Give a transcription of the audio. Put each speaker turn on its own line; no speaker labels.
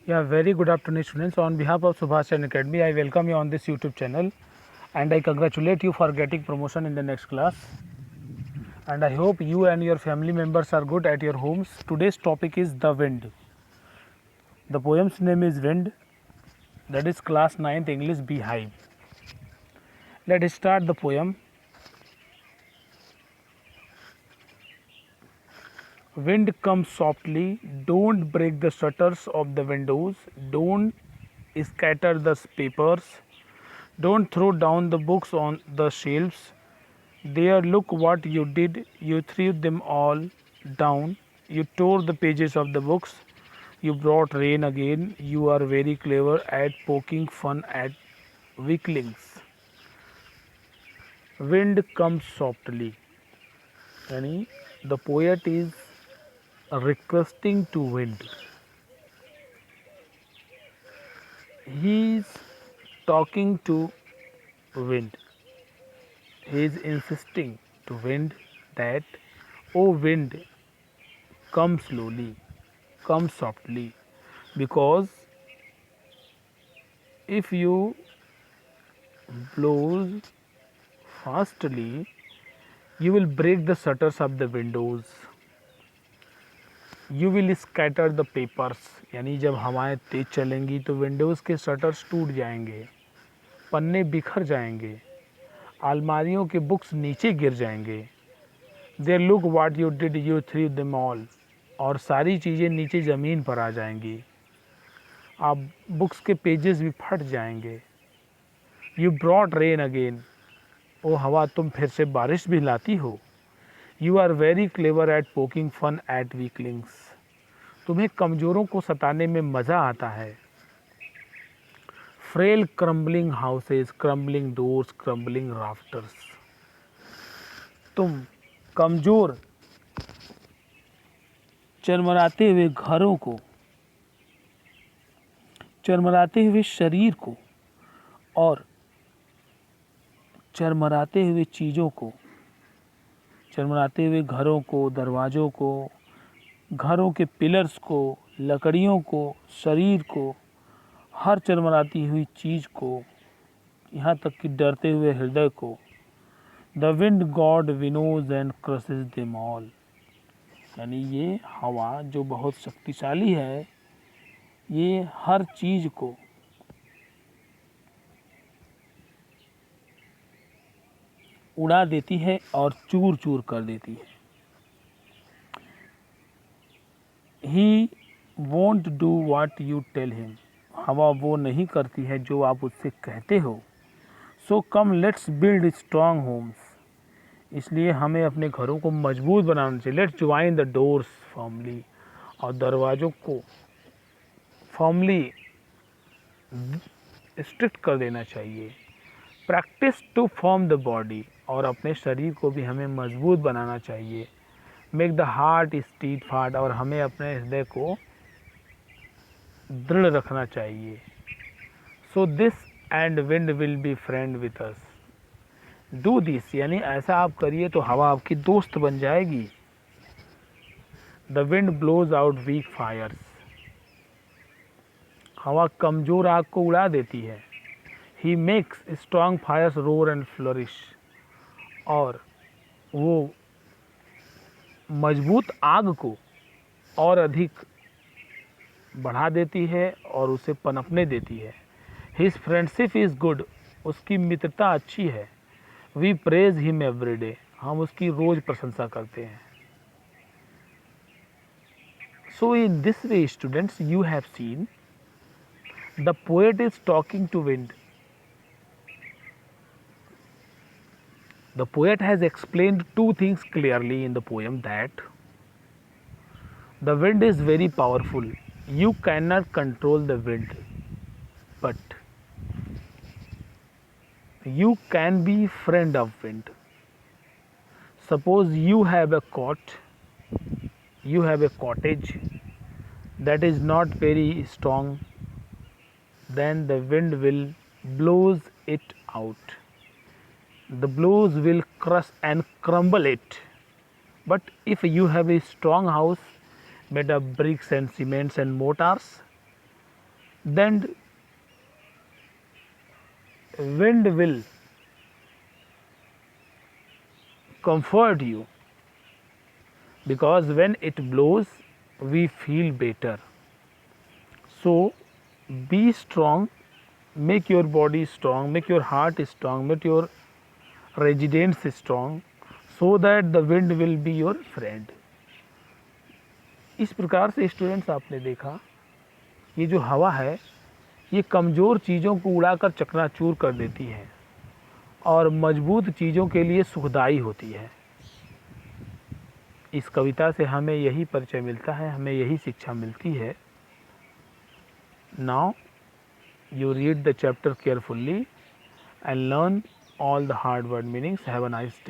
Yeah, very good afternoon, students. On behalf of Subhash Chandra Academy, I welcome you on this YouTube channel and I congratulate you for getting promotion in the next class. And I hope you and your family members are good at your homes. Today's topic is The Wind. The poem's name is Wind, that is class 9th English Beehive. Let's start the poem. Wind comes softly, don't break the shutters of the windows, don't scatter the papers, don't throw down the books on the shelves. There, look what you did. You threw them all down. You tore the pages of the books. You brought rain again. You are very clever at poking fun at weaklings. Wind comes softly. Yani, the poet is requesting to wind. He is talking to wind. He is insisting to wind that, oh wind, come slowly, come softly, because if you blows fastly, you will break the shutters of the windows. You will scatter the papers. यानी जब हवाएं तेज चलेंगी तो Windows के shutters टूट जाएंगे, पन्ने बिखर जाएंगे, अलमारियों के बुक्स नीचे गिर जाएंगे. There look what you did you threw them all, और सारी चीज़ें नीचे ज़मीन पर आ जाएंगी. आप बुक्स के पेजेस भी फट जाएंगे. यू ब्रॉट रेन अगेन, ओ हवा तुम फिर से बारिश भी लाती हो. You are very clever at poking fun at weaklings, तुम्हें कमज़ोरों को सताने में मज़ा आता है. Frail crumbling houses, crumbling doors, crumbling rafters, तुम कमज़ोर चरमराते हुए घरों को, चरमराते हुए शरीर को और चरमराते हुए चीज़ों को, चरमराते हुए घरों को, दरवाज़ों को, घरों के पिलर्स को, लकड़ियों को, शरीर को, हर चरमराती हुई चीज़ को, यहाँ तक कि डरते हुए हृदय को. The wind god winnows and crushes them all, यानी ये हवा जो बहुत शक्तिशाली है, ये हर चीज़ को उड़ा देती है और चूर चूर कर देती है. He won't do what you tell him, हवा वो नहीं करती है जो आप उससे कहते हो. So come let's build strong homes, इसलिए हमें अपने घरों को मजबूत बनाना चाहिए. Let's join the doors firmly, और दरवाज़ों को फर्मली स्ट्रिक्ट कर देना चाहिए. Practice to form the body, और अपने शरीर को भी हमें मजबूत बनाना चाहिए. मेक द हार्ट स्टीट फाट, और हमें अपने हृदय को दृढ़ रखना चाहिए. So this and wind will be friend with us, do this, यानी ऐसा आप करिए तो हवा आपकी दोस्त बन जाएगी. The wind blows out weak fires, हवा कमज़ोर आग को उड़ा देती है. He makes strong fires roar and flourish, और वो मजबूत आग को और अधिक बढ़ा देती है और उसे पनपने देती है. हिज फ्रेंडशिप इज़ गुड, उसकी मित्रता अच्छी है. We praise him every day, हम उसकी रोज़ प्रशंसा करते हैं. So in this way students, you have seen the poet is talking to wind. The poet has explained two things clearly in the poem, that the wind is very powerful. You cannot control the wind, but you can be friend of wind. Suppose you have a cottage that is not very strong, then the wind will blows it out. The blows will crush and crumble it. But if you have a strong house made of bricks and cements and mortars, then wind will comfort you, because when it blows we feel better. So be strong, make your body strong, make your heart strong, make your residence strong, so that the wind will be your friend. इस प्रकार से students आपने देखा, ये जो हवा है ये कमज़ोर चीज़ों को उड़ाकर चकनाचूर कर देती है और मजबूत चीज़ों के लिए सुखदाई होती है। इस कविता से हमें यही परिचय मिलता है, हमें यही शिक्षा मिलती है। Now you read the chapter carefully and learn all the hard word meanings. Have a nice day.